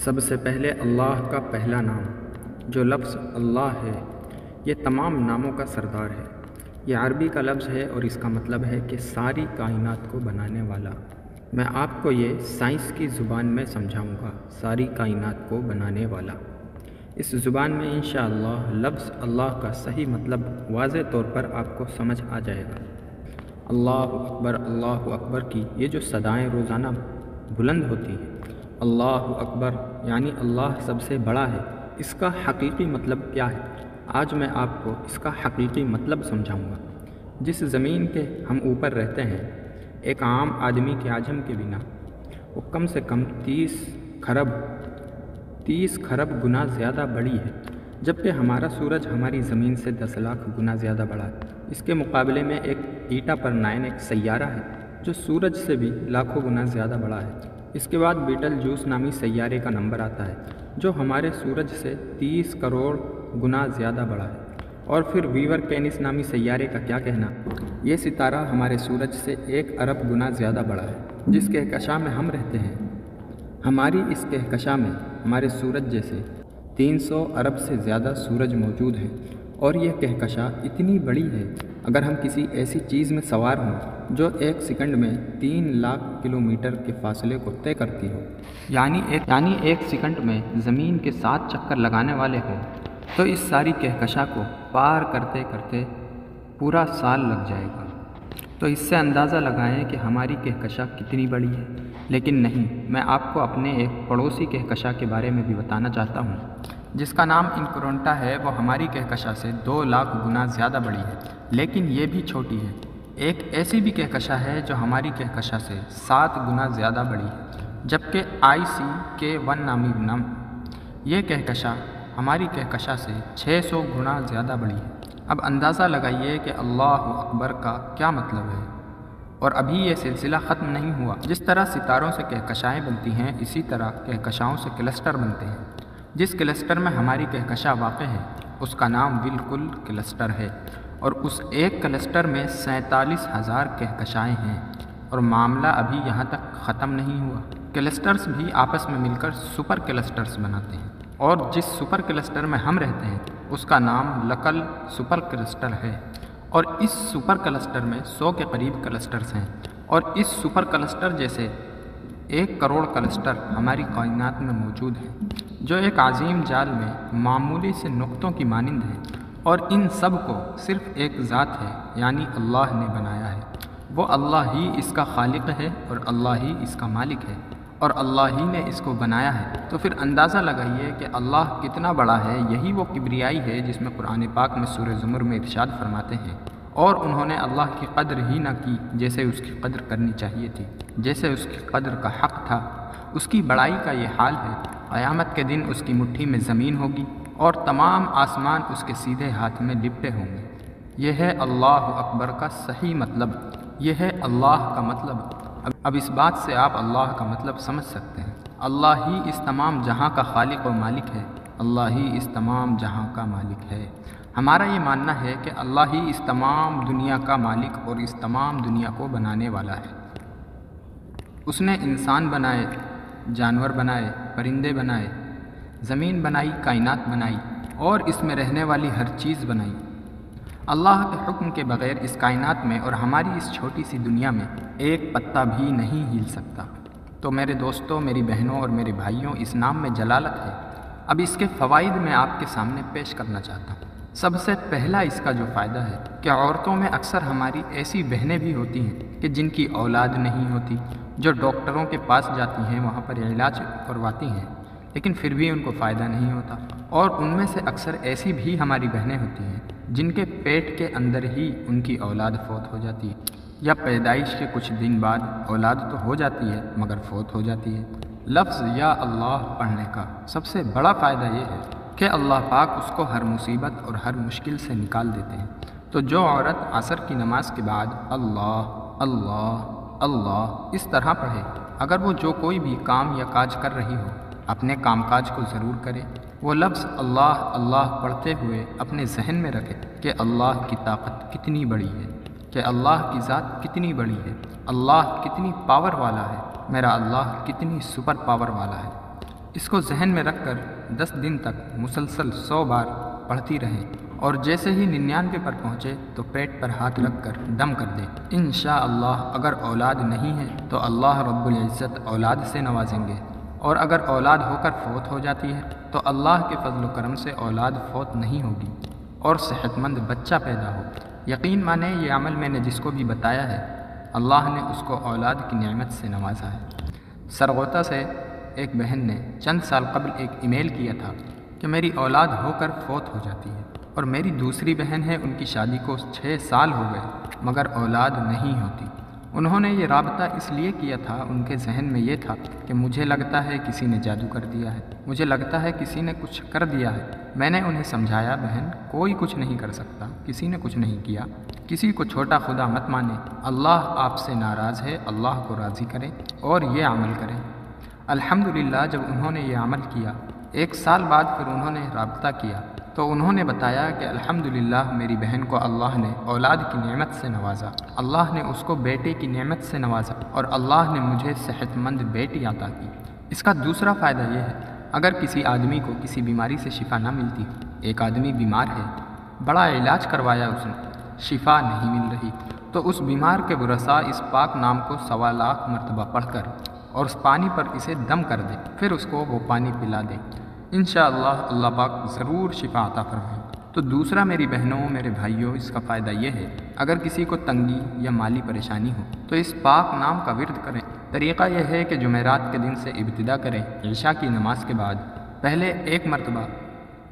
سب سے پہلے اللہ کا پہلا نام جو لفظ اللہ ہے، یہ تمام ناموں کا سردار ہے۔ یہ عربی کا لفظ ہے اور اس کا مطلب ہے کہ ساری کائنات کو بنانے والا۔ میں آپ کو یہ سائنس کی زبان میں سمجھاؤں گا، ساری کائنات کو بنانے والا۔ اس زبان میں انشاءاللہ لفظ اللہ کا صحیح مطلب واضح طور پر آپ کو سمجھ آ جائے گا۔ اللہ اکبر کی یہ جو صدائیں روزانہ بلند ہوتی ہیں، اللہ اکبر یعنی اللہ سب سے بڑا ہے، اس کا حقیقی مطلب کیا ہے؟ آج میں آپ کو اس کا حقیقی مطلب سمجھاؤں گا۔ جس زمین کے ہم اوپر رہتے ہیں، ایک عام آدمی کے حجم کے بنا وہ کم سے کم 30 خرب گنا زیادہ بڑی ہے، جبکہ ہمارا سورج ہماری زمین سے 10 لاکھ گنا زیادہ بڑا ہے۔ اس کے مقابلے میں ایک ایٹا پر 9 ایک سیارہ ہے جو سورج سے بھی لاکھوں گنا زیادہ بڑا ہے۔ اس کے بعد بیٹل جوس نامی سیارے کا نمبر آتا ہے جو ہمارے سورج سے 30 کروڑ گنا زیادہ بڑا ہے۔ اور پھر ویور کینس نامی سیارے کا کیا کہنا؟ یہ ستارہ ہمارے سورج سے 1 ارب گنا زیادہ بڑا ہے۔ جس کہکشاں میں ہم رہتے ہیں، ہماری اس کہکشاں میں ہمارے سورج جیسے 300 ارب سے زیادہ سورج موجود ہیں، اور یہ کہکشاں اتنی بڑی ہے، اگر ہم کسی ایسی چیز میں سوار ہوں جو 1 سیکنڈ میں 3 لاکھ کلومیٹر کے فاصلے کو طے کرتی ہو، یعنی 1 سیکنڈ میں زمین کے 7 چکر لگانے والے ہوں، تو اس ساری کہکشاں کو پار کرتے کرتے پورا سال لگ جائے گا۔ تو اس سے اندازہ لگائیں کہ ہماری کہکشاں کتنی بڑی ہے۔ لیکن نہیں، میں آپ کو اپنے ایک پڑوسی کہکشاں کے بارے میں بھی بتانا چاہتا ہوں جس کا نام انکرونٹا ہے۔ وہ ہماری کہکشاں سے 2 لاکھ گنا زیادہ بڑی ہے، لیکن یہ بھی چھوٹی ہے۔ ایک ایسی بھی کہکشاں ہے جو ہماری کہکشاں سے 7 گنا زیادہ بڑی ہے، جبکہ ICK1 نامی یہ کہکشاں ہماری کہکشاں سے 600 گنا زیادہ بڑی ہے۔ اب اندازہ لگائیے کہ اللہ اکبر کا کیا مطلب ہے۔ اور ابھی یہ سلسلہ ختم نہیں ہوا۔ جس طرح ستاروں سے کہکشائیں بنتی ہیں، اسی طرح کہکشاؤں سے کلسٹر بنتے ہیں۔ جس کلسٹر میں ہماری کہکشاں واقع ہے، اس کا نام بالکل کلسٹر ہے، اور اس ایک کلسٹر میں 47,000 کہکشائیں ہیں۔ اور معاملہ ابھی یہاں تک ختم نہیں ہوا۔ کلسٹرز بھی آپس میں مل کر سپر کلسٹرز بناتے ہیں، اور جس سپر کلسٹر میں ہم رہتے ہیں اس کا نام لکل سپر کلسٹر ہے، اور اس سپر کلسٹر میں 100 کے قریب کلسٹرز ہیں، اور اس سپر کلسٹر جیسے 1 کروڑ کلسٹر ہماری کائنات میں موجود ہیں، جو ایک عظیم جال میں معمولی سے نقطوں کی مانند ہیں، اور ان سب کو صرف ایک ذات ہے یعنی اللہ نے بنایا ہے۔ وہ اللہ ہی اس کا خالق ہے، اور اللہ ہی اس کا مالک ہے، اور اللہ ہی نے اس کو بنایا ہے۔ تو پھر اندازہ لگائیے کہ اللہ کتنا بڑا ہے۔ یہی وہ کبریائی ہے جس میں قرآن پاک میں سورہ زمر میں ارشاد فرماتے ہیں، اور انہوں نے اللہ کی قدر ہی نہ کی جیسے اس کی قدر کرنی چاہیے تھی، جیسے اس کی قدر کا حق تھا۔ اس کی بڑائی کا یہ حال ہے، قیامت کے دن اس کی مٹھی میں زمین ہوگی، اور تمام آسمان اس کے سیدھے ہاتھ میں لپٹے ہوں گے۔ یہ ہے اللہ اکبر کا صحیح مطلب، یہ ہے اللہ کا مطلب۔ اب اس بات سے آپ اللہ کا مطلب سمجھ سکتے ہیں۔ اللہ ہی اس تمام جہاں کا خالق و مالک ہے، اللہ ہی اس تمام جہاں کا مالک ہے۔ ہمارا یہ ماننا ہے کہ اللہ ہی اس تمام دنیا کا مالک اور اس تمام دنیا کو بنانے والا ہے۔ اس نے انسان بنائے، جانور بنائے، پرندے بنائے، زمین بنائی، کائنات بنائی، اور اس میں رہنے والی ہر چیز بنائی۔ اللہ کے حکم کے بغیر اس کائنات میں اور ہماری اس چھوٹی سی دنیا میں ایک پتا بھی نہیں ہل سکتا۔ تو میرے دوستوں، میری بہنوں اور میرے بھائیوں، اس نام میں جلالت ہے۔ اب اس کے فوائد میں آپ کے سامنے پیش کرنا چاہتا ہوں۔ سب سے پہلا اس کا جو فائدہ ہے کہ عورتوں میں اکثر ہماری ایسی بہنیں بھی ہوتی ہیں کہ جن کی اولاد نہیں ہوتی، جو ڈاکٹروں کے پاس جاتی ہیں، وہاں پر علاج کرواتی ہیں، لیکن پھر بھی ان کو فائدہ نہیں ہوتا۔ اور ان میں سے اکثر ایسی بھی ہماری بہنیں ہوتی ہیں جن کے پیٹ کے اندر ہی ان کی اولاد فوت ہو جاتی ہے، یا پیدائش کے کچھ دن بعد اولاد تو ہو جاتی ہے مگر فوت ہو جاتی ہے۔ لفظ یا اللہ پڑھنے کا سب سے بڑا فائدہ یہ ہے کہ اللہ پاک اس کو ہر مصیبت اور ہر مشکل سے نکال دیتے ہیں۔ تو جو عورت عصر کی نماز کے بعد اللہ اللہ اللہ اس طرح پڑھے، اگر وہ جو کوئی بھی کام یا کاج کر رہی ہو، اپنے کام کاج کو ضرور کرے، وہ لفظ اللہ اللہ پڑھتے ہوئے اپنے ذہن میں رکھے کہ اللہ کی طاقت کتنی بڑی ہے، کہ اللہ کی ذات کتنی بڑی ہے، اللہ کتنی پاور والا ہے، میرا اللہ کتنی سپر پاور والا ہے۔ اس کو ذہن میں رکھ کر 10 دن تک مسلسل 100 بار پڑھتی رہیں اور جیسے ہی 99 پر پہنچے تو پیٹ پر ہاتھ رکھ کر دم کر دیں۔ انشاءاللہ اگر اولاد نہیں ہے تو اللہ رب العزت اولاد سے نوازیں گے، اور اگر اولاد ہو کر فوت ہو جاتی ہے تو اللہ کے فضل و کرم سے اولاد فوت نہیں ہوگی اور صحت مند بچہ پیدا ہو۔ یقین مانیں یہ عمل میں نے جس کو بھی بتایا ہے اللہ نے اس کو اولاد کی نعمت سے نوازا ہے۔ سرغوتہ سے ایک بہن نے چند سال قبل ایک ای میل کیا تھا کہ میری اولاد ہو کر فوت ہو جاتی ہے، اور میری دوسری بہن ہے ان کی شادی کو 6 سال ہو گئے مگر اولاد نہیں ہوتی۔ انہوں نے یہ رابطہ اس لیے کیا تھا، ان کے ذہن میں یہ تھا کہ مجھے لگتا ہے کسی نے جادو کر دیا ہے، مجھے لگتا ہے کسی نے کچھ کر دیا ہے۔ میں نے انہیں سمجھایا بہن کوئی کچھ نہیں کر سکتا، کسی نے کچھ نہیں کیا، کسی کو چھوٹا خدا مت مانیں، اللہ آپ سے ناراض ہے، اللہ کو راضی کریں اور یہ عمل کریں۔ الحمدللہ جب انہوں نے یہ عمل کیا 1 سال بعد پھر انہوں نے رابطہ کیا تو انہوں نے بتایا کہ الحمدللہ میری بہن کو اللہ نے اولاد کی نعمت سے نوازا، اللہ نے اس کو بیٹے کی نعمت سے نوازا، اور اللہ نے مجھے صحت مند بیٹی عطا کی۔ اس کا دوسرا فائدہ یہ ہے اگر کسی آدمی کو کسی بیماری سے شفا نہ ملتی، ایک آدمی بیمار ہے، بڑا علاج کروایا اس نے، شفا نہیں مل رہی، تو اس بیمار کے ورثاء اس پاک نام کو 1.25 لاکھ مرتبہ پڑھ کر اور اس پانی پر اسے دم کر دیں، پھر اس کو وہ پانی پلا دیں، انشاءاللہ اللہ پاک ضرور شفا عطا فرمائیں۔ تو دوسرا میری بہنوں میرے بھائیوں اس کا فائدہ یہ ہے اگر کسی کو تنگی یا مالی پریشانی ہو تو اس پاک نام کا ورد کریں۔ طریقہ یہ ہے کہ جمعرات کے دن سے ابتدا کریں، عشاء کی نماز کے بعد پہلے 1 مرتبہ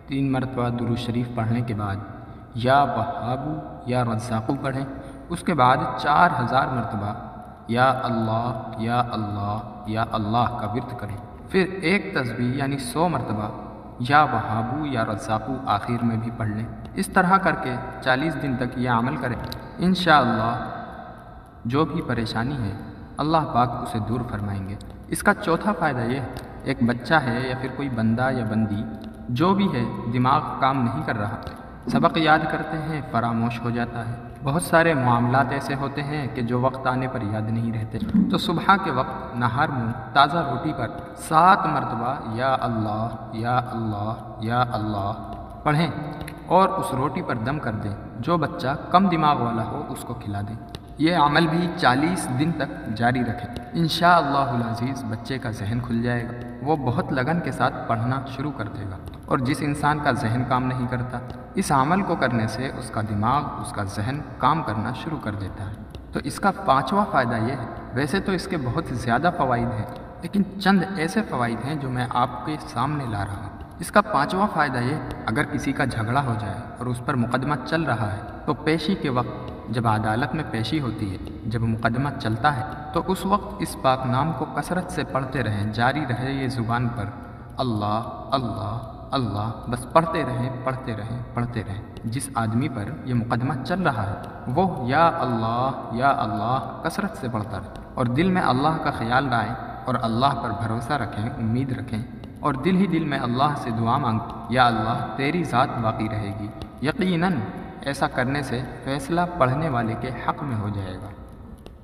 3 مرتبہ درود شریف پڑھنے کے بعد یا وہابو یا رزاقو پڑھیں، اس کے بعد 4000 مرتبہ یا اللہ یا اللہ یا اللہ کا ورد کریں، پھر 1 تسبیح یعنی 100 مرتبہ یا وہابو یا رزاقو آخر میں بھی پڑھ لیں۔ اس طرح کر کے 40 دن تک یہ عمل کریں، انشاءاللہ جو بھی پریشانی ہے اللہ پاک اسے دور فرمائیں گے۔ اس کا چوتھا فائدہ یہ ہے ایک بچہ ہے یا پھر کوئی بندہ یا بندی جو بھی ہے دماغ کام نہیں کر رہا، سبق یاد کرتے ہیں فراموش ہو جاتا ہے، بہت سارے معاملات ایسے ہوتے ہیں کہ جو وقت آنے پر یاد نہیں رہتے، تو صبح کے وقت نہار منہ تازہ روٹی پر 7 مرتبہ یا اللہ یا اللہ یا اللہ پڑھیں اور اس روٹی پر دم کر دیں۔ جو بچہ کم دماغ والا ہو اس کو کھلا دیں۔ یہ عمل بھی 40 دن تک جاری رکھیں، انشاءاللہ العزیز بچے کا ذہن کھل جائے گا، وہ بہت لگن کے ساتھ پڑھنا شروع کر دے گا، اور جس انسان کا ذہن کام نہیں کرتا اس عمل کو کرنے سے اس کا دماغ اس کا ذہن کام کرنا شروع کر دیتا ہے۔ تو اس کا 5واں فائدہ یہ ہے، ویسے تو اس کے بہت زیادہ فوائد ہیں لیکن چند ایسے فوائد ہیں جو میں آپ کے سامنے لا رہا ہوں۔ اس کا 5واں فائدہ یہ اگر کسی کا جھگڑا ہو جائے اور اس پر مقدمہ چل رہا ہے تو پیشی کے وقت جب عدالت میں پیشی ہوتی ہے، جب مقدمہ چلتا ہے تو اس وقت اس پاک نام کو کثرت سے پڑھتے رہیں، جاری رہے یہ زبان پر اللہ اللہ اللہ، بس پڑھتے رہیں پڑھتے رہیں پڑھتے رہیں۔ جس آدمی پر یہ مقدمہ چل رہا ہے وہ یا اللہ کثرت سے پڑھتا رہے اور دل میں اللہ کا خیال لائیں اور اللہ پر بھروسہ رکھیں، امید رکھیں، اور دل ہی دل میں اللہ سے دعا مانگیں یا اللہ تیری ذات باقی رہے گی۔ یقیناً ایسا کرنے سے فیصلہ پڑھنے والے کے حق میں ہو جائے گا۔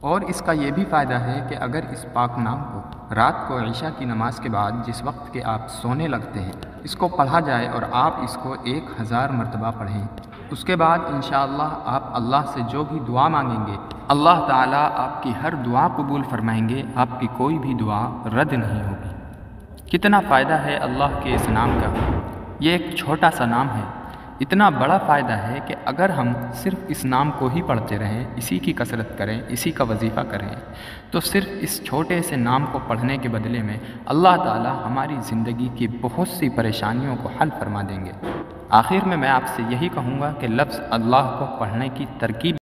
اور اس کا یہ بھی فائدہ ہے کہ اگر اس پاک نام کو رات کو عشاء کی نماز کے بعد جس وقت کے آپ سونے لگتے ہیں اس کو پڑھا جائے اور آپ اس کو 1000 مرتبہ پڑھیں، اس کے بعد انشاءاللہ آپ اللہ سے جو بھی دعا مانگیں گے اللہ تعالیٰ آپ کی ہر دعا قبول فرمائیں گے، آپ کی کوئی بھی دعا رد نہیں ہوگی۔ کتنا فائدہ ہے اللہ کے اس نام کا! یہ ایک چھوٹا سا نام ہے، اتنا بڑا فائدہ ہے کہ اگر ہم صرف اس نام کو ہی پڑھتے رہیں، اسی کی کثرت کریں، اسی کا وظیفہ کریں تو صرف اس چھوٹے سے نام کو پڑھنے کے بدلے میں اللہ تعالی ہماری زندگی کی بہت سی پریشانیوں کو حل فرما دیں گے۔ آخر میں آپ سے یہی کہوں گا کہ لفظ اللہ کو پڑھنے کی ترکیب